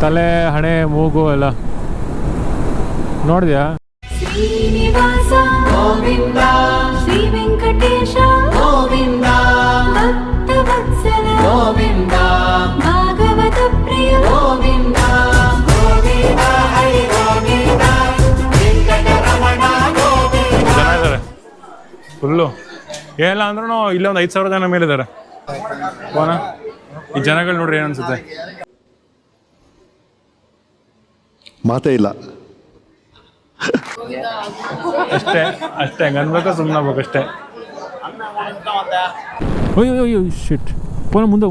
ತಲೆ ಹಣೆ ಮೂಗು ಎಲ್ಲ ನೋಡಿದ್ಯಾ? ಶ್ರೀನಿವಾಸ ಗೋವಿಂದ ಶ್ರೀ ವೆಂಕಟೇಶ ಗೋವಿಂದ ಭಕ್ತವತ್ಸಲ ಗೋವಿಂದ ಭಾಗವತ ಪ್ರಿಯ ಗೋವಿಂದ ಗೋವಿಂದ ಹರಿ ಗೋವಿಂದ ವೆಂಕಟರಮಣ ಗೋವಿಂದ. ಜನ ಇದ್ದಾರೆ ಫುಲ್ಲು. ಏನಿಲ್ಲ ಅಂದ್ರೂ ಇಲ್ಲೇ ಒಂದು 5,000 ಜನ ಮೇಲಿದ್ದಾರೆ. ಈ ಜನಗಳು ನೋಡ್ರಿ ಏನು ಅನ್ಸುತ್ತೆ. ಮಾತೇ ಇಲ್ಲ ಅಷ್ಟೇ ಹಂಗೆ ಅನ್ಬೇಕು, ಸುಮ್ಮನೆ ಆಗ್ಬೇಕು ಅಷ್ಟೇ. ಅಯ್ಯೋ ಶಿಟ್. ಮುಂದೆ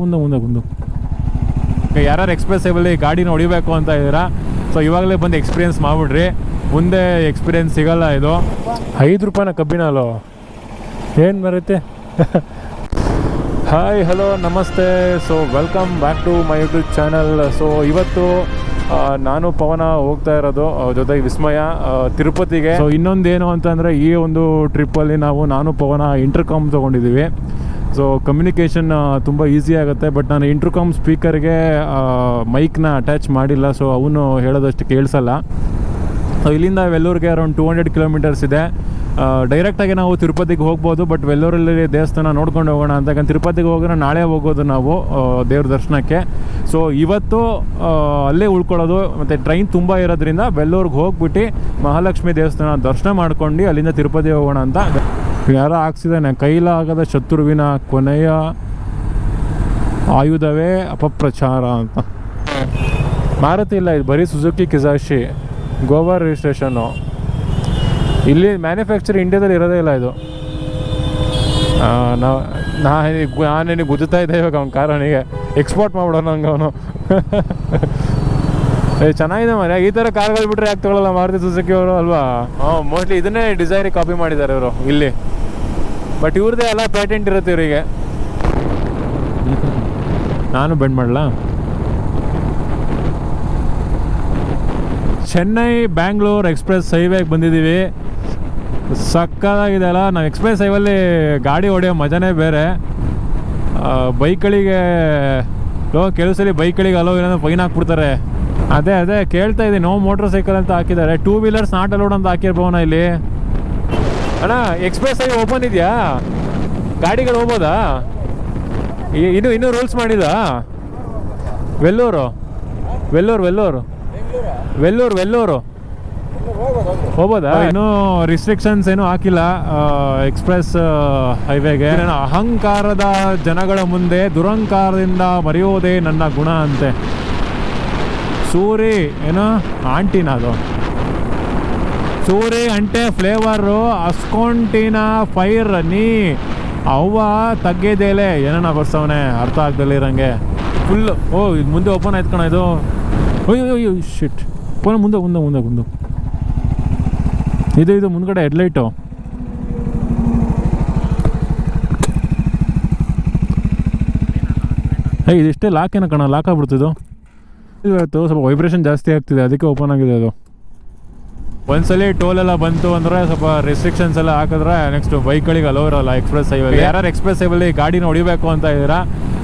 ಯಾರು ಎಕ್ಸ್ಪ್ರೆಸ್ಸೇಬಲ್ಲಿ ಗಾಡಿನ ಹೊಡಿಬೇಕು ಅಂತ ಇದ್ದೀರಾ, ಸೊ ಇವಾಗಲೇ ಬಂದು ಎಕ್ಸ್ಪೀರಿಯೆನ್ಸ್ ಮಾಡಿಬಿಡ್ರಿ. ಮುಂದೆ ಎಕ್ಸ್ಪೀರಿಯೆನ್ಸ್ ಸಿಗಲ್ಲ. ಇದು 5 ರೂಪಾಯಿನ ಕಬ್ಬಿನಲ್ಲೋ ಏನು ಬರುತ್ತೆ. ಹಾಯ್ ಹಲೋ ನಮಸ್ತೆ. So welcome back to my YouTube channel. So ಇವತ್ತು ನಾನು ಪವನ ಹೋಗ್ತಾ ಇರೋದು ಜೊತೆಗೆ ವಿಸ್ಮಯ ತಿರುಪತಿಗೆ. ಸೊ ಇನ್ನೊಂದೇನು ಅಂತಂದರೆ ಈ ಒಂದು ಟ್ರಿಪ್ಪಲ್ಲಿ ನಾನು ಪವನ ಇಂಟರ್ಕಾಮ್ ತೊಗೊಂಡಿದ್ದೀವಿ. ಸೊ ಕಮ್ಯುನಿಕೇಷನ್ ತುಂಬ ಈಸಿ ಆಗುತ್ತೆ. ಬಟ್ ನಾನು ಇಂಟರ್ಕಾಮ್ ಸ್ಪೀಕರ್ಗೆ ಮೈಕ್ನ ಅಟ್ಯಾಚ್ ಮಾಡಿಲ್ಲ, ಸೊ ಅವನು ಹೇಳೋದಷ್ಟು ಕೇಳಿಸಲ್ಲ. ಸೊ ಇಲ್ಲಿಂದ ವೆಲ್ಲೂರಿಗೆ ಅರೌಂಡ್ 200 ಕಿಲೋಮೀಟರ್ಸ್ ಇದೆ. ಡೈರೆಕ್ಟಾಗಿ ನಾವು ತಿರುಪತಿಗೆ ಹೋಗ್ಬೋದು, ಬಟ್ ವೆಲ್ಲೂರಲ್ಲಿ ದೇವಸ್ಥಾನ ನೋಡ್ಕೊಂಡು ಹೋಗೋಣ ಅಂತ. ಯಾಕಂದ್ರೆ ತಿರುಪತಿಗೆ ಹೋಗೋಣ ನಾಳೆ ಹೋಗೋದು ನಾವು ದೇವ್ರ ದರ್ಶನಕ್ಕೆ. ಸೊ ಇವತ್ತು ಅಲ್ಲೇ ಉಳ್ಕೊಳ್ಳೋದು, ಮತ್ತು ಟ್ರೈನ್ ತುಂಬ ಇರೋದ್ರಿಂದ ವೆಲ್ಲೂರಿಗೆ ಹೋಗ್ಬಿಟ್ಟು ಮಹಾಲಕ್ಷ್ಮಿ ದೇವಸ್ಥಾನ ದರ್ಶನ ಮಾಡ್ಕೊಂಡು ಅಲ್ಲಿಂದ ತಿರುಪತಿ ಹೋಗೋಣ ಅಂತ. ಯಾರೋ ಹಾಕ್ಸಿದ್ದಾನೆ, ಕೈಲಾಗದ ಶತ್ರುವಿನ ಕೊನೆಯ ಆಯುಧವೇ ಅಪಪ್ರಚಾರ ಅಂತ. ಮಾರುತಿ ಇಲ್ಲ, ಇದು ಬರೀ ಸುಜುಕಿ ಕಿಜಾಶಿ ಗೋವಾ ರಿಜಿಸ್ಟ್ರೇಷನ್ನು. ಇಲ್ಲಿ ಮ್ಯಾನುಫ್ಯಾಕ್ಚರ್ ಇಂಡಿಯಾದಲ್ಲಿ ಇರೋದೇ ಇಲ್ಲ ಇದು. ನಾನೇನಿಗೆ ಗುದ್ದುತ್ತಾ ಇದ್ದೆ ಇವಾಗ ಅವ್ನ ಕಾರ್. ಅವನಿಗೆ ಎಕ್ಸ್ಪೋರ್ಟ್ ಮಾಡ್ಬಿಡೋಣ ಹಂಗೆ ಅವನು. ಚೆನ್ನಾಗಿದೆ ಮನೆ. ಈ ಥರ ಕಾರ್ಗಳು ಬಿಟ್ಟರೆ ಯಾಕೆ ತೊಗೊಳ್ಳಲ್ಲ ಮಾರುತಿ ಸುಜುಕಿ ಅವರು ಅಲ್ವಾ? ಮೋಸ್ಟ್ಲಿ ಇದನ್ನೇ ಡಿಸೈರಿಗೆ ಕಾಪಿ ಮಾಡಿದ್ದಾರೆ ಇವರು ಇಲ್ಲಿ. ಬಟ್ ಇವ್ರದ್ದೇ ಎಲ್ಲ ಪ್ಯಾಟೆಂಟ್ ಇರುತ್ತೆ ಇವರಿಗೆ. ನಾನು ಬೆಂಡ್ ಮಾಡಲಾ? ಚೆನ್ನೈ ಬ್ಯಾಂಗ್ಳೂರ್ ಎಕ್ಸ್ಪ್ರೆಸ್ ಹೈವೇಗೆ ಬಂದಿದ್ದೀವಿ. ಸಕ್ಕತ್ತಾಗಿದೆ ಅಲ್ಲ. ನಾವು ಎಕ್ಸ್ಪ್ರೆಸ್ ಹೈವಲ್ಲಿ ಗಾಡಿ ಹೊಡೆಯೋ ಮಜಾನೇ ಬೇರೆ. ಬೈಕ್ಗಳಿಗೆ ಕೆಲವು ಸಲ ಬೈಕ್ಗಳಿಗೆ ಅಲೋ ಇಲ್ಲ ಫೈನ್ ಹಾಕ್ಬಿಡ್ತಾರೆ. ಅದೇ ಕೇಳ್ತಾ ಇದ್ದೀನಿ. ನೋ ಮೋಟ್ರ್ ಸೈಕಲ್ ಅಂತ ಹಾಕಿದ್ದಾರೆ. 2 ವೀಲರ್ಸ್ ನಾಟ್ ಅಲೋಡ್ ಅಂತ ಹಾಕಿರ್ಬೋಣ ಇಲ್ಲಿ. ಅಣ್ಣ ಎಕ್ಸ್ಪ್ರೆಸ್ ಹೈವೇ ಓಪನ್ ಇದೆಯಾ? ಗಾಡಿಗಳು ಹೋಗ್ಬೋದಾ? ಇನ್ನೂ ರೂಲ್ಸ್ ಮಾಡಿದ? ವೆಲ್ಲೂರು ಹೋಗ್ಬೋದಾ? ಇನ್ನೂ ರಿಸ್ಟ್ರಿಕ್ಷನ್ಸ್ ಏನೂ ಹಾಕಿಲ್ಲ ಎಕ್ಸ್ಪ್ರೆಸ್ ಹೈವೇಗೆ. ಅಹಂಕಾರದ ಜನಗಳ ಮುಂದೆ ದುರಂಕಾರದಿಂದ ಮರೆಯೋದೇ ನನ್ನ ಗುಣ ಅಂತೆ. ಸೂರಿ ಏನೋ ಆಂಟಿನ ಅದು ಸೂರಿ ಅಂಟೆ ಫ್ಲೇವರು ಅಸ್ಕೊಂಟಿನ ಫೈರ್ ನೀ ಅವ್ವ ತಗ್ಗಿದೇಲೆ ಏನೋ ಬರ್ಸವನೆ ಅರ್ಥ ಆಗ್ದಲ್ಲ ಇರಂಗೆ ಫುಲ್. ಇದು ಮುಂದೆ ಓಪನ್ ಆಯ್ತು ಕಣ ಇದು. ಅಯ್ಯೋ ಶಿಟ್. ಮುಂದೆ ಇದು ಮುಂದ್ಗಡೆ ಹೆಡ್ಲೈಟು. ಇದಿಷ್ಟೇ ಲಾಕ್ ಏನೋ ಕಣ, ಲಾಕ್ ಆಗ್ಬಿಡ್ತಿದ್ದು. ಇವತ್ತು ಸ್ವಲ್ಪ ವೈಬ್ರೇಷನ್ ಜಾಸ್ತಿ ಆಗ್ತಿದೆ, ಅದಕ್ಕೆ ಓಪನ್ ಆಗಿದೆ ಅದು. ಒಂದ್ಸಲಿ ಟೋಲ್ ಎಲ್ಲ ಬಂತು ಅಂದರೆ ಸ್ವಲ್ಪ ರೆಸ್ಟ್ರಿಕ್ಷನ್ಸ್ ಎಲ್ಲ ಹಾಕಿದ್ರೆ ನೆಕ್ಸ್ಟ್ ಬೈಕ್ಗಳಿಗೆ ಅಲೋ ಇರೋಲ್ಲ ಎಕ್ಸ್ಪ್ರೆಸ್ ಹೈವೇ. ಯಾರು ಎಕ್ಸ್ಪ್ರೆಸ್ ಹೈವಲ್ಲಿ ಗಾಡಿನ ಹೊಡಿಬೇಕು ಅಂತ ಇದ್ದೀರಾ,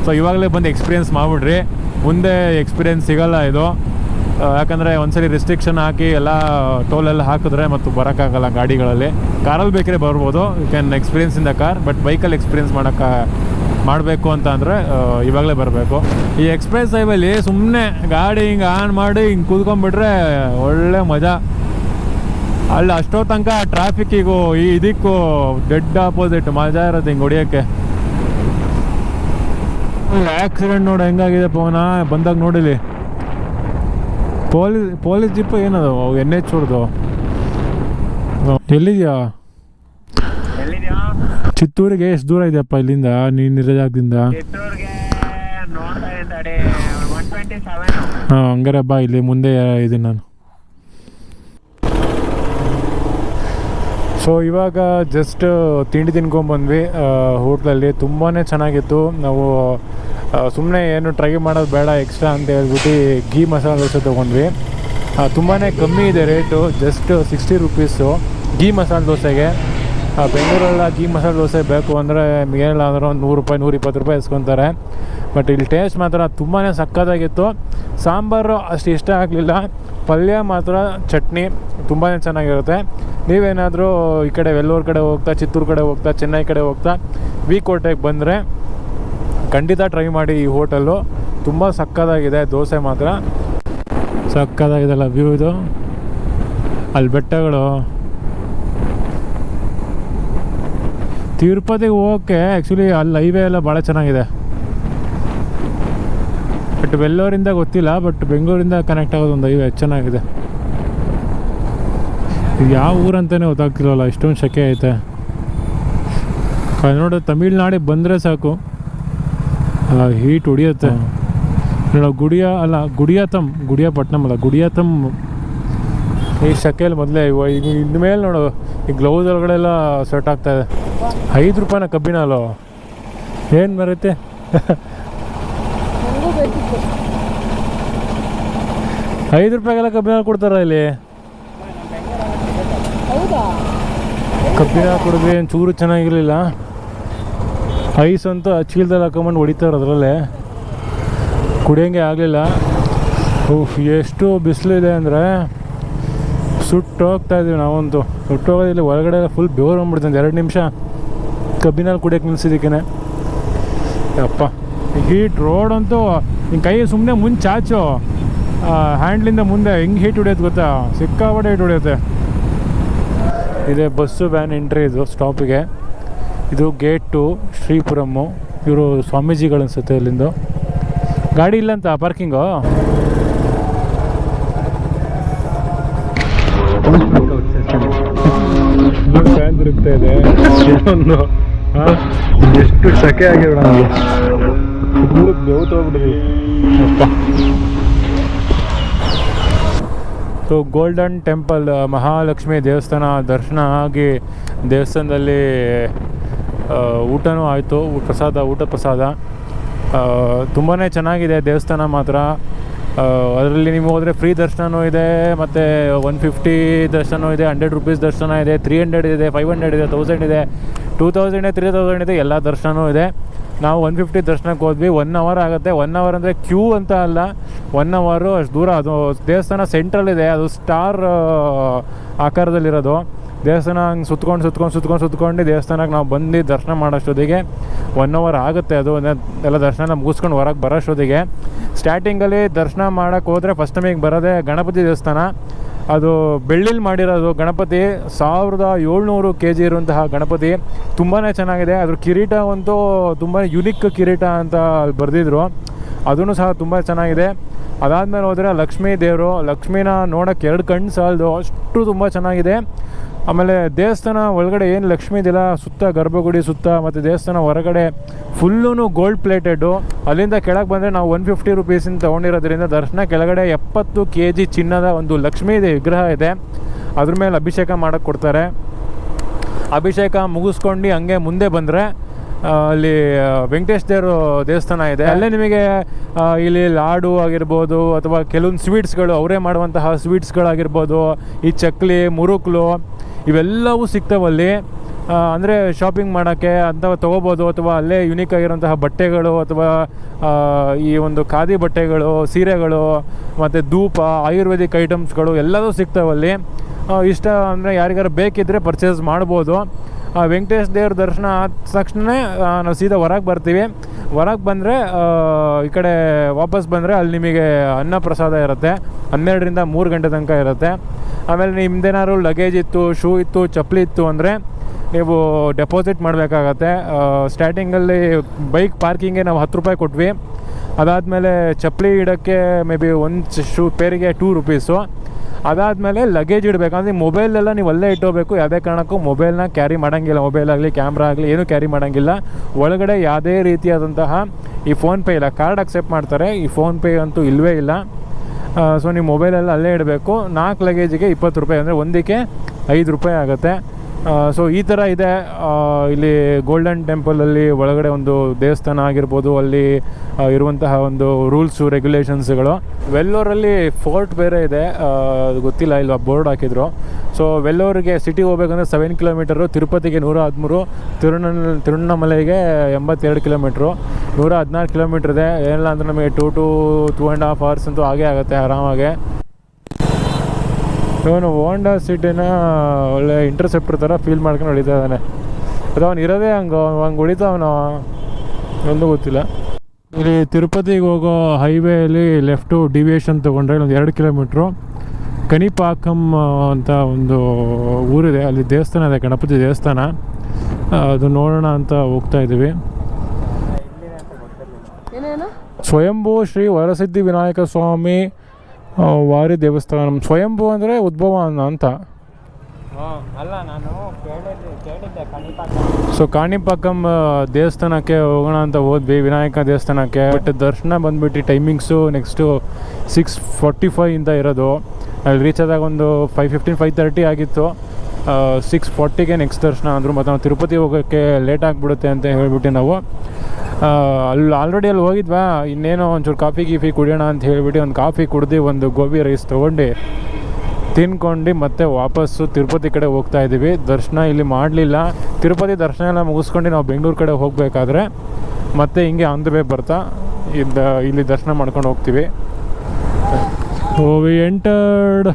ಸೊ ಇವಾಗಲೇ ಬಂದು ಎಕ್ಸ್ಪೀರಿಯೆನ್ಸ್ ಮಾಡಿಬಿಡ್ರಿ. ಮುಂದೆ ಎಕ್ಸ್ಪೀರಿಯೆನ್ಸ್ ಸಿಗಲ್ಲ ಇದು. ಯಾಕಂದರೆ ಒಂದ್ಸಲಿ ರೆಸ್ಟ್ರಿಕ್ಷನ್ ಹಾಕಿ ಎಲ್ಲ ಟೋಲೆಲ್ಲ ಹಾಕಿದ್ರೆ ಮತ್ತು ಬರೋಕ್ಕಾಗಲ್ಲ ಗಾಡಿಗಳಲ್ಲಿ. ಕಾರಲ್ಲಿ ಬೇಕಾದ್ರೆ ಬರ್ಬೋದು, you can experience in the car. But ಬೈಕಲ್ಲಿ ಎಕ್ಸ್ಪೀರಿಯೆನ್ಸ್ ಮಾಡಬೇಕು ಅಂತ ಅಂದರೆ ಇವಾಗಲೇ ಬರಬೇಕು. ಈ ಎಕ್ಸ್ಪ್ರೆಸ್ ಹೈವೇಲಿ ಸುಮ್ಮನೆ ಗಾಡಿ ಹಿಂಗೆ ಆನ್ ಮಾಡಿ ಹಿಂಗೆ ಕೂತ್ಕೊಂಡ್ಬಿಟ್ರೆ ಒಳ್ಳೆ ಮಜಾ. ಅಲ್ಲಿ ಅಷ್ಟೋ ತನಕ ಟ್ರಾಫಿಕ್ಕಿಗೂ ಇದಕ್ಕೂ ಡೆಡ್ ಆಪೋಸಿಟ್ ಮಜಾ ಇರುತ್ತೆ ಹಿಂಗೆ ಹೊಡಿಯೋಕ್ಕೆ. ಆಕ್ಸಿಡೆಂಟ್ ನೋಡಿ ಹೆಂಗಾಗಿದೆ ಪವನ ಬಂದಾಗ ನೋಡಿಲಿ. ಪೊಲೀಸ್ ಜಿಪ್ ಏನದು NH ಹೊಡೆದು. ಎಲ್ಲಿದ್ಯಾ? ಚಿತ್ತೂರಿಗೆ ಎಷ್ಟು ದೂರ ಇದೆಯಪ್ಪ ಇಲ್ಲಿಂದ ನೀನು ಇರೋ ಜಾಗದಿಂದ? ಹಾಂ ಹಂಗಾರೆ ಬಾ, ಇಲ್ಲಿ ಮುಂದೆ ಇದ್ದೀನಿ ನಾನು. ಸೊ ಇವಾಗ ಜಸ್ಟ್ ತಿಂಡಿ ತಿನ್ಕೊಂಡ್ಬಂದ್ವಿ ಹೋಟ್ಲಲ್ಲಿ. ತುಂಬಾ ಚೆನ್ನಾಗಿತ್ತು. ನಾವು ಸುಮ್ಮನೆ ಏನು ಟ್ರೈ ಮಾಡೋದು ಬೇಡ ಎಕ್ಸ್ಟ್ರಾ ಅಂತ ಹೇಳ್ಬಿಟ್ಟು ಘೀ ಮಸಾಲೆ ದೋಸೆ ತೊಗೊಂಡ್ವಿ. ತುಂಬಾ ಕಮ್ಮಿ ಇದೆ ರೇಟು, ಜಸ್ಟ್ 60 ರೂಪೀಸು ಘೀ ಮಸಾಲೆ ದೋಸೆಗೆ. ಬೆಂಗಳೂರೆಲ್ಲ ಗೀ ಮಸಾಲೆ ದೋಸೆ ಬೇಕು ಅಂದರೆ ಏನಿಲ್ಲ ಅಂದ್ರೆ ಒಂದು 100 ರೂಪಾಯಿ 120 ರೂಪಾಯಿ ಇಸ್ಕೊತಾರೆ. ಬಟ್ ಇಲ್ಲಿ ಟೇಸ್ಟ್ ಮಾತ್ರ ತುಂಬಾ ಸಕ್ಕತ್ತಾಗಿತ್ತು. ಸಾಂಬಾರು ಅಷ್ಟು ಇಷ್ಟ ಆಗಲಿಲ್ಲ, ಪಲ್ಯ ಮಾತ್ರ ಚಟ್ನಿ ತುಂಬಾ ಚೆನ್ನಾಗಿರುತ್ತೆ. ನೀವೇನಾದರೂ ಈ ಕಡೆ ವೆಲ್ಲೂರು ಕಡೆ ಹೋಗ್ತಾ, ಚಿತ್ತೂರು ಕಡೆ ಹೋಗ್ತಾ, ಚೆನ್ನೈ ಕಡೆ ಹೋಗ್ತಾ ವಿಕೋಟೆಗೆ ಬಂದರೆ ಖಂಡಿತ ಟ್ರೈ ಮಾಡಿ. ಈ ಹೋಟೆಲ್ಲು ತುಂಬ ಸಕ್ಕತ್ತಾಗಿದೆ, ದೋಸೆ ಮಾತ್ರ ಸಕ್ಕತ್ತಾಗಿದೆಲ್ಲ ವ್ಯೂ ಇದು. ಅಲ್ಲಿ ಬೆಟ್ಟಗಳು. ತಿರುಪತಿಗೆ ಹೋಗೋಕ್ಕೆ ಆ್ಯಕ್ಚುಲಿ ಅಲ್ಲಿ ಹೈವೇ ಎಲ್ಲ ಭಾಳ ಚೆನ್ನಾಗಿದೆ. ಬಟ್ ವೆಲ್ಲೂರಿಂದ ಗೊತ್ತಿಲ್ಲ, ಬಟ್ ಬೆಂಗಳೂರಿಂದ ಕನೆಕ್ಟ್ ಆಗೋದು ಒಂದು ಹೈವೇ ಚೆನ್ನಾಗಿದೆ. ಇದು ಯಾವ ಊರಂತಲೇ ಗೊತ್ತಾಗ್ತಿಲ್ವಲ್ಲ, ಇಷ್ಟೊಂದು ಶೆಕೆ ಐತೆ. ನೋಡಿ ತಮಿಳ್ನಾಡಿಗೆ ಬಂದರೆ ಸಾಕು ಹೀಟ್ ಹೊಡಿಯುತ್ತೆ. ನೋಡೋ ಗುಡಿಯಾಪಟ್ಟಣಂ ಅಲ್ಲ, ಗುಡಿಯಾತಮ್. ಈ ಶೆಕೆಯಲ್ಲಿ ಮೊದಲೇ ಇನ್ಮೇಲೆ ನೋಡು ಈ ಗ್ಲೌಸ್ ಒಳಗಡೆ ಎಲ್ಲ ಸೆಟ್ ಆಗ್ತಾಯಿದೆ. 5 ರೂಪಾಯಿನ ಕಬ್ಬಿನ ಹಾಲು ಏನು ಬರುತ್ತೆ? 5 ರೂಪಾಯಿಗೆಲ್ಲ ಕಬ್ಬಿನ ಹಾಲು ಕೊಡ್ತಾರ ಇಲ್ಲಿ? ಕಬ್ಬಿನ ಹಾಲು ಕುಡಿದ್ರೆ ಏನು ಚೂರು ಚೆನ್ನಾಗಿರಲಿಲ್ಲ. ಐಸ್ ಅಂತೂ ಚೀಲದಲ್ಲಿ ಹಾಕೊಂಬಂದು ಹೊಡಿತಾರೆ, ಅದರಲ್ಲೇ ಕುಡಿಯೋಂಗೆ ಆಗಲಿಲ್ಲ. ಎಷ್ಟು ಬಿಸಿಲಿದೆ ಅಂದರೆ ಸುಟ್ಟು ಹೋಗ್ತಾ ಇದ್ದೀವಿ ನಾವಂತೂ. ಸುಟ್ಟು ಹೋಗೋದಿಲ್ಲ, ಒಳಗಡೆ ಫುಲ್ ಬೆವರು ಬಂದ್ಬಿಡ್ತೀನಿ. 2 ನಿಮಿಷ ಕಬ್ಬಿನಲ್ಲಿ ಕುಡಿಯೋಕೆ ನಿಲ್ಸಿದ್ದಕ್ಕೇ ಅಪ್ಪ. ಹೀಟ್ ರೋಡ್ ಅಂತೂ ನಿನ್ನ ಕೈ ಸುಮ್ಮನೆ ಮುಂದೆ ಚಾಚು, ಹ್ಯಾಂಡ್ಲಿಂದ ಮುಂದೆ ಹೆಂಗೆ ಹೀಟ್ ಹೊಡಿಯೋದು ಗೊತ್ತಾ? ಸಿಕ್ಕಾಪಟ್ಟೆ ಹೀಟ್ ಹೊಡಿಯುತ್ತೆ. ಇದೇ ಬಸ್ಸು ವ್ಯಾನ್ ಎಂಟ್ರಿ ಇದು ಸ್ಟಾಪಿಗೆ. ಇದು ಗೇಟ್ 2 ಶ್ರೀಪುರಮ್ಮು. ಇವರು ಸ್ವಾಮೀಜಿಗಳು ಅನಿಸುತ್ತೆ ಇಲ್ಲಿಂದು. ಗಾಡಿ ಇಲ್ಲಂತ ಪಾರ್ಕಿಂಗು. ಫ್ಯಾನ್ ತಿರುಗ್ತಾ ಇದೆ. ಎಷ್ಟು ಸೆಕೆ ಆಗಿರೋಣ. ಸೊ ಗೋಲ್ಡನ್ ಟೆಂಪಲ್ ಮಹಾಲಕ್ಷ್ಮಿ ದೇವಸ್ಥಾನ ದರ್ಶನ ಆಗಿ ದೇವಸ್ಥಾನದಲ್ಲಿ ಊಟನೂ ಆಯಿತು. ಊಟ ಪ್ರಸಾದ ತುಂಬಾ ಚೆನ್ನಾಗಿದೆ ದೇವಸ್ಥಾನ ಮಾತ್ರ. ಅದರಲ್ಲಿ ನೀವು ಹೋದರೆ ಫ್ರೀ ದರ್ಶನವೂ ಇದೆ, ಮತ್ತು 150 ದರ್ಶನ ಇದೆ, 100 ರೂಪೀಸ್ ದರ್ಶನ ಇದೆ, 300 ಇದೆ, 500 ಇದೆ, 1000 ಇದೆ, 2000 ಇದೆ, 3000 ಇದೆ, ಎಲ್ಲ ದರ್ಶನವೂ ಇದೆ. ನಾವು 150 ದರ್ಶನಕ್ಕೆ ಹೋದ್ವಿ. 1 ಅವರ್ ಆಗುತ್ತೆ. 1 ಅವರ್ ಅಂದರೆ ಕ್ಯೂ ಅಂತ ಅಲ್ಲ, 1 ಅವರು ಅಷ್ಟು ದೂರ. ಅದು ದೇವಸ್ಥಾನ ಸೆಂಟ್ರಲ್ ಇದೆ, ಅದು ಸ್ಟಾರ್ ಆಕಾರದಲ್ಲಿರೋದು ದೇವಸ್ಥಾನ. ಹಂಗೆ ಸುತ್ಕೊಂಡು ದೇವಸ್ಥಾನಕ್ಕೆ ನಾವು ಬಂದು ದರ್ಶನ ಮಾಡೋಷ್ಟೊತ್ತಿಗೆ 1 ಅವರ್ ಆಗುತ್ತೆ. ಅದು ಎಲ್ಲ ದರ್ಶನ ಮುಗಿಸ್ಕೊಂಡು ಹೊರಗೆ ಬರೋಷ್ಟೊತ್ತಿಗೆ. ಸ್ಟಾರ್ಟಿಂಗಲ್ಲಿ ದರ್ಶನ ಮಾಡೋಕ್ಕೆ ಹೋದರೆ ಫಸ್ಟ್ ಟೈಮಿಗೆ ಬರೋದೇ ಗಣಪತಿ ದೇವಸ್ಥಾನ. ಅದು ಬೆಳ್ಳಿಲಿ ಮಾಡಿರೋದು ಗಣಪತಿ, 1700 kg ಇರುವಂತಹ ಗಣಪತಿ. ತುಂಬಾ ಚೆನ್ನಾಗಿದೆ. ಅದ್ರ ಕಿರೀಟ ಅಂತೂ ತುಂಬ ಯುನಿಕ್ ಕಿರೀಟ ಅಂತ ಬರೆದಿದ್ರು, ಅದೂ ಸಹ ತುಂಬ ಚೆನ್ನಾಗಿದೆ. ಅದಾದಮೇಲೆ ಹೋದರೆ ಲಕ್ಷ್ಮೀ ದೇವರು. ಲಕ್ಷ್ಮೀನ ನೋಡೋಕ್ಕೆ 2 ಕಣ್ಣು ಸಾಲದು, ಅಷ್ಟು ತುಂಬ ಚೆನ್ನಾಗಿದೆ. ಆಮೇಲೆ ದೇವಸ್ಥಾನ ಒಳಗಡೆ ಏನು ಲಕ್ಷ್ಮೀದಿಲ್ಲ, ಸುತ್ತ ಗರ್ಭಗುಡಿ ಸುತ್ತ ಮತ್ತು ದೇವಸ್ಥಾನ ಹೊರಗಡೆ ಫುಲ್ಲೂ ಗೋಲ್ಡ್ ಪ್ಲೇಟೆಡ್ಡು. ಅಲ್ಲಿಂದ ಕೆಳಗೆ ಬಂದರೆ ನಾವು 150 ರೂಪೀಸಿಂದ ತೊಗೊಂಡಿರೋದ್ರಿಂದ ದರ್ಶನ ಕೆಳಗಡೆ 70 kg ಚಿನ್ನದ ಒಂದು ಲಕ್ಷ್ಮೀ ವಿಗ್ರಹ ಇದೆ. ಅದ್ರ ಮೇಲೆ ಅಭಿಷೇಕ ಮಾಡೋಕ್ಕೆ ಕೊಡ್ತಾರೆ. ಅಭಿಷೇಕ ಮುಗಿಸ್ಕೊಂಡು ಹಂಗೆ ಮುಂದೆ ಬಂದರೆ ಅಲ್ಲಿ ವೆಂಕಟೇಶ್ ದೇವರು ದೇವಸ್ಥಾನ ಇದೆ. ಅಲ್ಲೇ ನಿಮಗೆ ಇಲ್ಲಿ ಲಾಡು ಆಗಿರ್ಬೋದು, ಅಥವಾ ಕೆಲವೊಂದು ಸ್ವೀಟ್ಸ್ಗಳು ಅವರೇ ಮಾಡುವಂತಹ ಸ್ವೀಟ್ಸ್ಗಳಾಗಿರ್ಬೋದು, ಈ ಚಕ್ಲಿ, ಮುರುಕ್ಲು ಇವೆಲ್ಲವೂ ಸಿಗ್ತಾವಲ್ಲಿ. ಅಂದರೆ ಶಾಪಿಂಗ್ ಮಾಡೋಕ್ಕೆ ಅಂತ ತೊಗೋಬೋದು, ಅಥವಾ ಅಲ್ಲೇ ಯುನೀಕ್ ಆಗಿರೋಂತಹ ಬಟ್ಟೆಗಳು, ಅಥವಾ ಈ ಒಂದು ಖಾದಿ ಬಟ್ಟೆಗಳು, ಸೀರೆಗಳು, ಮತ್ತು ಧೂಪ, ಆಯುರ್ವೇದಿಕ್ ಐಟಮ್ಸ್ಗಳು ಎಲ್ಲದೂ ಸಿಗ್ತಾವಲ್ಲಿ. ಇಷ್ಟ ಅಂದರೆ ಯಾರಿಗಾರು ಬೇಕಿದ್ದರೆ ಪರ್ಚೇಸ್ ಮಾಡ್ಬೋದು. ವೆಂಕಟೇಶ್ ದೇವ್ರ ದರ್ಶನ ಆದ ತಕ್ಷಣ ನಾವು ಸೀದಾ ಹೊರಗೆ ಬರ್ತೀವಿ. ಹೊರಗೆ ಬಂದರೆ ಈ ಕಡೆ ವಾಪಸ್ ಬಂದರೆ ಅಲ್ಲಿ ನಿಮಗೆ ಅನ್ನ ಪ್ರಸಾದ ಇರುತ್ತೆ. 12ರಿಂದ 3 ಗಂಟೆ ತನಕ ಇರುತ್ತೆ. ಆಮೇಲೆ ನಿಮ್ದೇನಾದ್ರು ಲಗೇಜ್ ಇತ್ತು, ಶೂ ಇತ್ತು, ಚಪ್ಪಲಿ ಇತ್ತು ಅಂದರೆ ನೀವು ಡೆಪಾಸಿಟ್ ಮಾಡಬೇಕಾಗತ್ತೆ. ಸ್ಟಾರ್ಟಿಂಗಲ್ಲಿ ಬೈಕ್ ಪಾರ್ಕಿಂಗ್ಗೆ ನಾವು 10 ರೂಪಾಯಿ ಕೊಟ್ವಿ. ಅದಾದಮೇಲೆ ಚಪ್ಪಲಿ ಇಡೋಕ್ಕೆ ಮೇ ಬಿ ಒಂದು ಶೂ ಪೇರಿಗೆ 2 ರೂಪೀಸು. ಅದಾದಮೇಲೆ ಲಗೇಜ್ ಇಡಬೇಕಂದ್ರೆ ಮೊಬೈಲೆಲ್ಲ ನೀವು ಅಲ್ಲೇ ಇಟ್ಟೋಬೇಕು. ಯಾವುದೇ ಕಾರಣಕ್ಕೂ ಮೊಬೈಲ್ನ ಕ್ಯಾರಿ ಮಾಡೋಂಗಿಲ್ಲ. ಮೊಬೈಲ್ ಆಗಲಿ, ಕ್ಯಾಮ್ರಾ ಆಗಲಿ ಏನೂ ಕ್ಯಾರಿ ಮಾಡೋಂಗಿಲ್ಲ. ಒಳಗಡೆ ಯಾವುದೇ ರೀತಿಯಾದಂತಹ ಈ ಫೋನ್ಪೇ ಇಲ್ಲ. ಕಾರ್ಡ್ ಅಕ್ಸೆಪ್ಟ್ ಮಾಡ್ತಾರೆ, ಈ ಫೋನ್ಪೇ ಅಂತೂ ಇಲ್ಲವೇ ಇಲ್ಲ. ಸೊ ನೀವು ಮೊಬೈಲೆಲ್ಲ ಅಲ್ಲೇ ಇಡಬೇಕು. 4 ಲಗೇಜಿಗೆ 20 ರೂಪಾಯಿ, ಅಂದರೆ ಒಂದಕ್ಕೆ 5 ರೂಪಾಯಿ ಆಗುತ್ತೆ. ಸೊ ಈ ಥರ ಇದೆ ಇಲ್ಲಿ ಗೋಲ್ಡನ್ ಟೆಂಪಲಲ್ಲಿ ಒಳಗಡೆ ಒಂದು ದೇವಸ್ಥಾನ ಆಗಿರ್ಬೋದು, ಅಲ್ಲಿ ಇರುವಂತಹ ಒಂದು ರೂಲ್ಸು ರೆಗ್ಯುಲೇಷನ್ಸ್ಗಳು. ವೆಲ್ಲೂರಲ್ಲಿ ಫೋರ್ಟ್ ಬೇರೆ ಇದೆ, ಅದು ಗೊತ್ತಿಲ್ಲ, ಇಲ್ಲ ಬೋರ್ಡ್ ಹಾಕಿದ್ರು. ಸೊ ವೆಲ್ಲೂರಿಗೆ ಸಿಟಿಗೆ ಹೋಗ್ಬೇಕಂದ್ರೆ 7 ಕಿಲೋಮೀಟರು, ತಿರುಪತಿಗೆ 113, ತಿರುವಣ್ಣಾಮಲೈಗೆ 82 ಕಿಲೋಮೀಟ್ರು, 114 ಕಿಲೋಮೀಟ್ರ್ ಇದೆ. ಏನಿಲ್ಲ ಅಂದರೆ ನಮಗೆ 2.5 ಅವರ್ಸ್ ಅಂತೂ ಆಗೇ ಆಗುತ್ತೆ ಆರಾಮಾಗೆ. ಇವನು ಹೋಂಡಾ ಸಿಟಿನ ಒಳ್ಳೆ ಇಂಟರ್ಸೆಪ್ಟರ್ ಥರ ಫೀಲ್ ಮಾಡ್ಕೊಂಡು ಹೊಡಿತಾ ಇದ್ದಾನೆ. ಅದು ಅವ್ನು ಇರೋದೇ ಹಂಗೆ ಹೊಡಿತಾ ಅವನು, ಒಂದು ಗೊತ್ತಿಲ್ಲ. ಇಲ್ಲಿ ತಿರುಪತಿಗೆ ಹೋಗೋ ಹೈವೇಲಿ ಲೆಫ್ಟು ಡಿವಿಯೇಷನ್ ತೊಗೊಂಡ್ರೆ ಒಂದು 2 ಕಿಲೋಮೀಟ್ರು ಕನಿಪಾಕಂ ಅಂತ ಒಂದು ಊರಿದೆ, ಅಲ್ಲಿ ದೇವಸ್ಥಾನ ಇದೆ, ಗಣಪತಿ ದೇವಸ್ಥಾನ. ಅದು ನೋಡೋಣ ಅಂತ ಹೋಗ್ತಾ ಇದ್ದೀವಿ. ಸ್ವಯಂಭೂ ಶ್ರೀ ವರಸಿದ್ಧಿ ವಿನಾಯಕ ಸ್ವಾಮಿ ವಾರಿ ದೇವಸ್ಥಾನ. ಸ್ವಯಂಭೂ ಅಂದರೆ ಉದ್ಭವ ಅಂತ. ಅಲ್ಲ, ನಾನು ಕೇಳಿದ್ದೆ ಸೊ ಕಾಣಿಪಾಕಂ ದೇವಸ್ಥಾನಕ್ಕೆ ಹೋಗೋಣ ಅಂತ ಹೋದ್ವಿ, ವಿನಾಯಕ ದೇವಸ್ಥಾನಕ್ಕೆ. ಬಟ್ ದರ್ಶನ ಬಂದುಬಿಟ್ಟು ಟೈಮಿಂಗ್ಸು ನೆಕ್ಸ್ಟು 6:45 ಇಂದ ಇರೋದು. ಅಲ್ಲಿ ರೀಚ್ ಆದಾಗ ಒಂದು 5:15, 5:30 ಆಗಿತ್ತು. 6:40ಗೆ ನೆಕ್ಸ್ಟ್ ದರ್ಶನ ಅಂದರು. ಮತ್ತು ನಾವು ತಿರುಪತಿ ಹೋಗೋಕ್ಕೆ ಲೇಟ್ ಆಗಿಬಿಡುತ್ತೆ ಅಂತ ಹೇಳಿಬಿಟ್ಟು ನಾವು ಅಲ್ಲಿ ಆಲ್ರೆಡಿ ಅಲ್ಲಿ ಹೋಗಿದ್ವಾ, ಇನ್ನೇನೋ ಒಂಚೂರು ಕಾಫಿ ಕುಡಿಯೋಣ ಅಂತ ಹೇಳಿಬಿಟ್ಟು ಒಂದು ಕಾಫಿ ಕುಡ್ದು ಒಂದು ಗೋಬಿ ರೈಸ್ ತೊಗೊಂಡು ತಿನ್ಕೊಂಡು ಮತ್ತೆ ವಾಪಸ್ಸು ತಿರುಪತಿ ಕಡೆ ಹೋಗ್ತಾ ಇದ್ದೀವಿ. ದರ್ಶನ ಇಲ್ಲಿ ಮಾಡಲಿಲ್ಲ. ತಿರುಪತಿ ದರ್ಶನ ಎಲ್ಲ ಮುಗಿಸ್ಕೊಂಡು ನಾವು ಬೆಂಗಳೂರು ಕಡೆ ಹೋಗಬೇಕಾದ್ರೆ ಮತ್ತೆ ಹಿಂಗೆ ಆನ್ ದ ವೇ ಬರ್ತಾ ಇಲ್ಲಿ ದರ್ಶನ ಮಾಡ್ಕೊಂಡು ಹೋಗ್ತೀವಿ. ವಿ ಎಂಟರ್ಡ್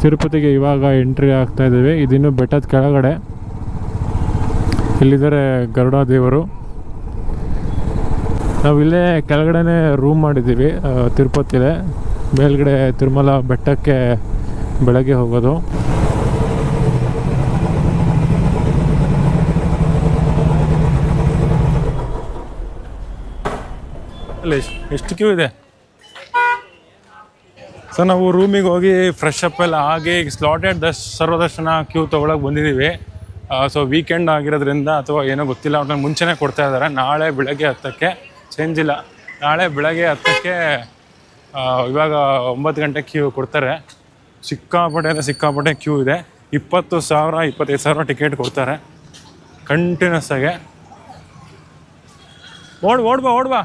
ತಿರುಪತಿಗೆ ಇವಾಗ ಎಂಟ್ರಿ ಆಗ್ತಾ ಇದ್ದೀವಿ. ಇದಿನ್ನೂ ಬೆಟ್ಟದ ಕೆಳಗಡೆ. ಇಲ್ಲಿದ್ದಾರೆ ಗರುಡ ದೇವರು. ನಾವಿಲ್ಲೇ ಕೆಳಗಡೆ ರೂಮ್ ಮಾಡಿದ್ದೀವಿ ತಿರುಪತಿಲೇ. ಮೇಲ್ಗಡೆ ತಿರುಮಲ ಬೆಟ್ಟಕ್ಕೆ ಬೆಳಗ್ಗೆ ಹೋಗೋದು. ಅಲ್ಲಿ ಎಷ್ಟು ಕ್ಯೂ ಇದೆ. ಸೊ ನಾವು ರೂಮಿಗೆ ಹೋಗಿ ಫ್ರೆಶ್ ಅಪ್ ಎಲ್ಲ ಆಗಿ ಸ್ಲಾಟೆಡ್ ಸರ್ವದರ್ಶನ ಕ್ಯೂ ತೊಗೊಳಕ್ಕೆ ಬಂದಿದ್ದೀವಿ. ಸೊ ವೀಕೆಂಡ್ ಆಗಿರೋದ್ರಿಂದ ಅಥವಾ ಏನೋ ಗೊತ್ತಿಲ್ಲ, ಅವ್ರನ್ನ ಮುಂಚೆನೇ ಕೊಡ್ತಾ ಇದ್ದಾರೆ. ನಾಳೆ ಬೆಳಗ್ಗೆ 10ಕ್ಕೆ ಚೇಂಜ್ ಇಲ್ಲ, ನಾಳೆ ಬೆಳಗ್ಗೆ 10ಕ್ಕೆ ಇವಾಗ 9 ಗಂಟೆ ಕ್ಯೂ ಕೊಡ್ತಾರೆ. ಸಿಕ್ಕಾಪಟ್ಟೆ ಕ್ಯೂ ಇದೆ. 20,000 25,000 ಟಿಕೆಟ್ ಕೊಡ್ತಾರೆ ಕಂಟಿನ್ಯೂಸ್ ಆಗಿ. ಓಡ್ಬಾ.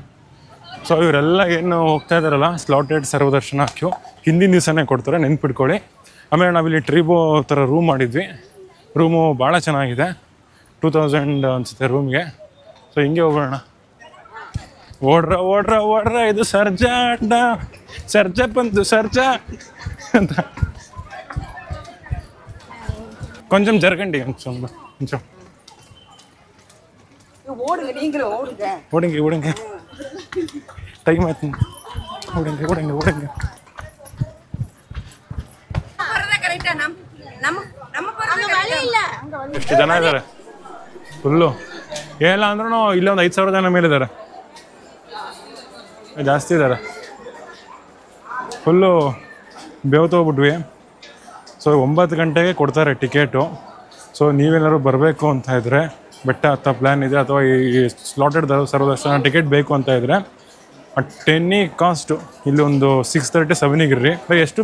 ಸೊ ಇವರೆಲ್ಲ ಏನು ಹೋಗ್ತಾ ಇದ್ದಾರಲ್ಲ ಸ್ಲಾಟೆಡ್ ಸರ್ವದರ್ಶನ ಕ್ಯೂ ಹಿಂದಿನ ದಿವಸನೇ ಕೊಡ್ತಾರೆ, ನೆನ್ಪಿಟ್ಕೊಳ್ಳಿ. ಆಮೇಲೆ ನಾವಿಲ್ಲಿ ಟ್ರಿಬೋ ಥರ ರೂಮ್ ಮಾಡಿದ್ವಿ. ರೂಮು ಭಾಳ ಚೆನ್ನಾಗಿದೆ, 2000 ಅನಿಸುತ್ತೆ ರೂಮ್ಗೆ. ಸೊ ಹಿಂಗೆ ಹೋಗೋಣ. ಓಡ್ರ ಇದು ಸರ್ಜಾ ಬಂತು ಅಂತ ಕೊಂಚం జరగండి కొంచెం ఓడంగి టైం అవుతుంది. ఓడంగి ಎಷ್ಟು ಜನ ಇದ್ದಾರೆ ಫುಲ್ಲು. ಏನಿಲ್ಲ ಅಂದ್ರೂ ಇಲ್ಲೇ ಒಂದು 5,000 ಜನ ಮೇಲಿದ್ದಾರೆ, ಜಾಸ್ತಿ ಇದ್ದಾರೆ. ಫುಲ್ಲು ಬೇವ್ತೋಗ್ಬಿಟ್ವಿ. ಸೊ 9 ಗಂಟೆಗೆ ಕೊಡ್ತಾರೆ ಟಿಕೆಟು. ಸೊ ನೀವೆಲ್ಲರೂ ಬರಬೇಕು ಅಂತ ಇದ್ದರೆ, ಬೆಟ್ಟ ಹತ್ತೋ ಪ್ಲ್ಯಾನ್ ಇದೆ ಅಥವಾ ಈ ಸ್ಲಾಟೆಡ್ ಸರ್ವದರ್ಶನ ಟಿಕೆಟ್ ಬೇಕು ಅಂತ ಇದ್ದರೆ ಅಟ್ ಎನಿ ಕಾಸ್ಟು ಇಲ್ಲಿ ಒಂದು 6:30, 7ಗೆ ಇರ್ರಿ. ಎಷ್ಟು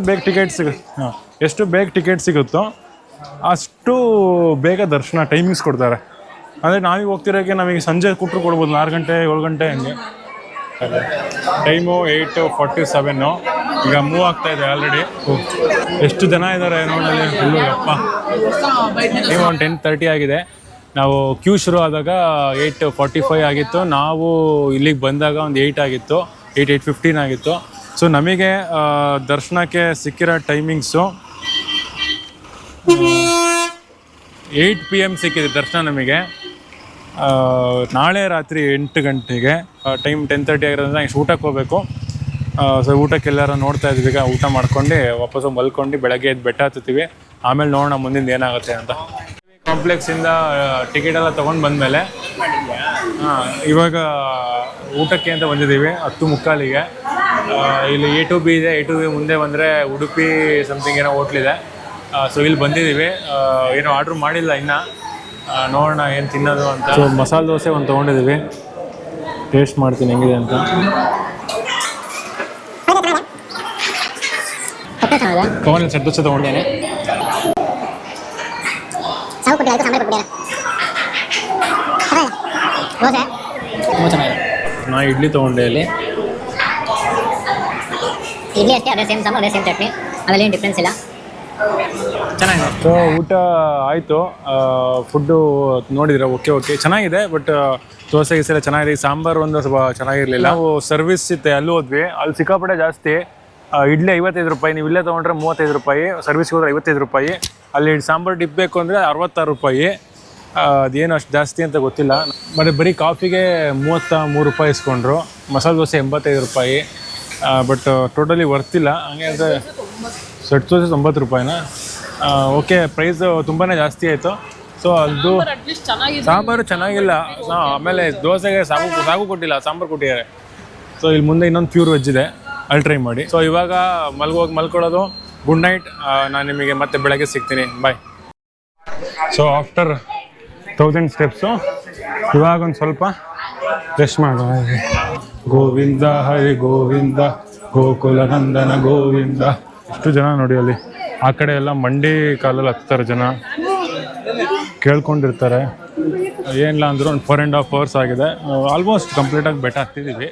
ಬೇಗ ಟಿಕೆಟ್ ಸಿಗುತ್ತೋ ಅಷ್ಟು ಬೇಗ ದರ್ಶನ ಟೈಮಿಂಗ್ಸ್ ಕೊಡ್ತಾರೆ. ಅಂದರೆ ನಾವೀಗ ಹೋಗ್ತಿರೋಕ್ಕೆ ನಮಗೆ ಸಂಜೆ ಕೊಡ್ಬೋದು, 6 ಗಂಟೆ 7 ಗಂಟೆ ಹಂಗೆ. ಟೈಮು 8:47. ಈಗ ಮೂವ್ ಆಗ್ತಾ ಇದೆ ಆಲ್ರೆಡಿ. ಎಷ್ಟು ಜನ ಇದ್ದಾರೆ ನೋಡಲಿ ಫುಲ್ಲು. ಅಪ್ಪ ಟೈಮ್ ಒಂದು 10:30 ಆಗಿದೆ. ನಾವು ಕ್ಯೂ ಶುರು ಆದಾಗ 8:45 ಆಗಿತ್ತು. ನಾವು ಇಲ್ಲಿಗೆ ಬಂದಾಗ ಒಂದು 8 ಆಗಿತ್ತು, 8:15 ಆಗಿತ್ತು. ಸೊ ನಮಗೆ ದರ್ಶನಕ್ಕೆ ಸಿಕ್ಕಿರೋ ಟೈಮಿಂಗ್ಸು 8 PM ಸಿಕ್ಕಿದೆ ದರ್ಶನ ನಮಗೆ. ನಾಳೆ ರಾತ್ರಿ 8 ಗಂಟೆಗೆ ಟೈಮ್ 10:30 ಆಗಿರೋದ್ರಿಂದ ಇಷ್ಟು ಊಟಕ್ಕೆ ಹೋಗಬೇಕು. ಸೊ ಊಟಕ್ಕೆಲ್ಲರೂ ನೋಡ್ತಾ ಇದ್ವಿ. ಈಗ ಊಟ ಮಾಡ್ಕೊಂಡು ವಾಪಸ್ಸು ಮಲ್ಕೊಂಡು ಬೆಳಗ್ಗೆ ಎದ್ದು ಬೆಟ್ಟ ಹತ್ತೀವಿ. ಆಮೇಲೆ ನೋಡೋಣ ಮುಂದಿನ ಏನಾಗುತ್ತೆ ಅಂತ. ಕಾಂಪ್ಲೆಕ್ಸಿಂದ ಟಿಕೆಟ್ ಎಲ್ಲ ತೊಗೊಂಡು ಬಂದಮೇಲೆ ಇವಾಗ ಊಟಕ್ಕೆ ಅಂತ ಬಂದಿದ್ದೀವಿ 10:45ಗೆ. ಇಲ್ಲಿ A2B ಇದೆ. A2B ಮುಂದೆ ಬಂದರೆ ಉಡುಪಿ ಸಮಥಿಂಗ್ ಏನೋ ಹೋಟ್ಲಿದೆ. ಸೊ ಇಲ್ಲಿ ಬಂದಿದ್ದೀವಿ. ಏನೋ ಆರ್ಡ್ರ್ ಮಾಡಿಲ್ಲ ಇನ್ನು, ನೋಡೋಣ ಏನು ತಿನ್ನೋದು ಅಂತ. ಸೊ ಮಸಾಲೆ ದೋಸೆ ಒಂದು ತೊಗೊಂಡಿದ್ದೀವಿ, ಟೇಸ್ಟ್ ಮಾಡ್ತೀನಿ ಹೆಂಗಿದೆ ಅಂತ. ಪವನ್ ಸೆಟ್ ದೋಸೆ ತೊಗೊಂಡೇನೆ. ನಾ ಇಡ್ಲಿ ತೊಗೊಂಡೆ ಇಲ್ಲಿ. ಇಡ್ಲಿ ಅಷ್ಟೇ, ಅದೇ ಸೇಮ್ ಸಾಂಬಾರ್, ಅದೇ ಸೇಮ್ ಚಟ್ನಿ, ಆಮೇಲೆ ಏನು ಡಿಫ್ರೆನ್ಸ್ ಇಲ್ಲ, ಚೆನ್ನಾಗಿದೆ. ಸೊ ಊಟ ಆಯಿತು. ಫುಡ್ಡು ನೋಡಿದ್ರೆ ಓಕೆ ಚೆನ್ನಾಗಿದೆ. ಬಟ್ ದೋಸೆ ಗೀಸೆ ಚೆನ್ನಾಗಿದೆ. ಈ ಸಾಂಬಾರು ಒಂದು ಸ್ವಲ್ಪ ಚೆನ್ನಾಗಿರಲಿಲ್ಲ. ನಾವು ಸರ್ವಿಸ್ ಇತ್ತೆ ಅಲ್ಲಿ ಹೋದ್ವಿ, ಅಲ್ಲಿ ಸಿಕ್ಕಾಪಟ್ಟೆ ಜಾಸ್ತಿ. ಇಡ್ಲಿ 55 ರೂಪಾಯಿ, ನೀವು ಇಲ್ಲೇ ತೊಗೊಂಡ್ರೆ 35 ರೂಪಾಯಿ, ಸರ್ವಿಸ್ಗೆ ಹೋದ್ರೆ 55 ರೂಪಾಯಿ. ಅಲ್ಲಿ ಸಾಂಬಾರು ಡಿಪ್ ಬೇಕು ಅಂದರೆ 66 ರೂಪಾಯಿ. ಅದೇನು ಅಷ್ಟು ಜಾಸ್ತಿ ಅಂತ ಗೊತ್ತಿಲ್ಲ. ಮತ್ತು ಬರೀ ಕಾಫಿಗೆ 33 ರೂಪಾಯಿ ಇಸ್ಕೊಂಡ್ರು. ಮಸಾಲೆ ದೋಸೆ 85 ರೂಪಾಯಿ. ಬಟ್ ಟೋಟಲಿ ವರ್ತಿಲ್ಲ. ಹಂಗೆ ಅಂದರೆ ಸೆಟ್ ದೋಸೆ 90 ರೂಪಾಯಿನ. ಓಕೆ, ಪ್ರೈಸ್ ತುಂಬಾ ಜಾಸ್ತಿ ಆಯಿತು. ಸೊ ಅದು ಸಾಂಬಾರು ಚೆನ್ನಾಗಿಲ್ಲ. ಆಮೇಲೆ ದೋಸೆಗೆ ಸಾಗು ಕೊಟ್ಟಿಲ್ಲ, ಸಾಂಬಾರು ಕೊಟ್ಟಿದ್ದಾರೆ. ಸೊ ಇಲ್ಲಿ ಮುಂದೆ ಇನ್ನೊಂದು ಪ್ಯೂರ್ ವೆಜ್ ಇದೆ, ಅಲ್ಲಿ ಟ್ರೈ ಮಾಡಿ. ಸೊ ಇವಾಗ ಮಲ್ಕೊಳ್ಳೋದು. Good night. ನಾನು ನಿಮಗೆ ಮತ್ತೆ ಬೆಳಗ್ಗೆ ಸಿಗ್ತೀನಿ. ಬಾಯ್. ಸೊ ಆಫ್ಟರ್ 1000 ಸ್ಟೆಪ್ಸು ಇವಾಗ ಒಂದು ಸ್ವಲ್ಪ ರೆಸ್ಟ್ ಮಾಡೋಣ. ಗೋವಿಂದ ಹರಿ ಗೋವಿಂದ, ಗೋಕುಲ ನಂದನ ಗೋವಿಂದ. ಎಷ್ಟು ಜನ ನೋಡಿ ಅಲ್ಲಿ. ಆ ಕಡೆ ಎಲ್ಲ ಮಂಡಿ ಕಾಲಲ್ಲಿ ಹತ್ತಾರೆ ಜನ, ಕೇಳ್ಕೊಂಡಿರ್ತಾರೆ. ಏನಿಲ್ಲ ಅಂದರೂ ಒಂದು 4.5 hours ಆಗಿದೆ. ಆಲ್ಮೋಸ್ಟ್ ಕಂಪ್ಲೀಟಾಗಿ ಬೆಟ್ಟ ಹತ್ತಿದ್ದೀವಿ.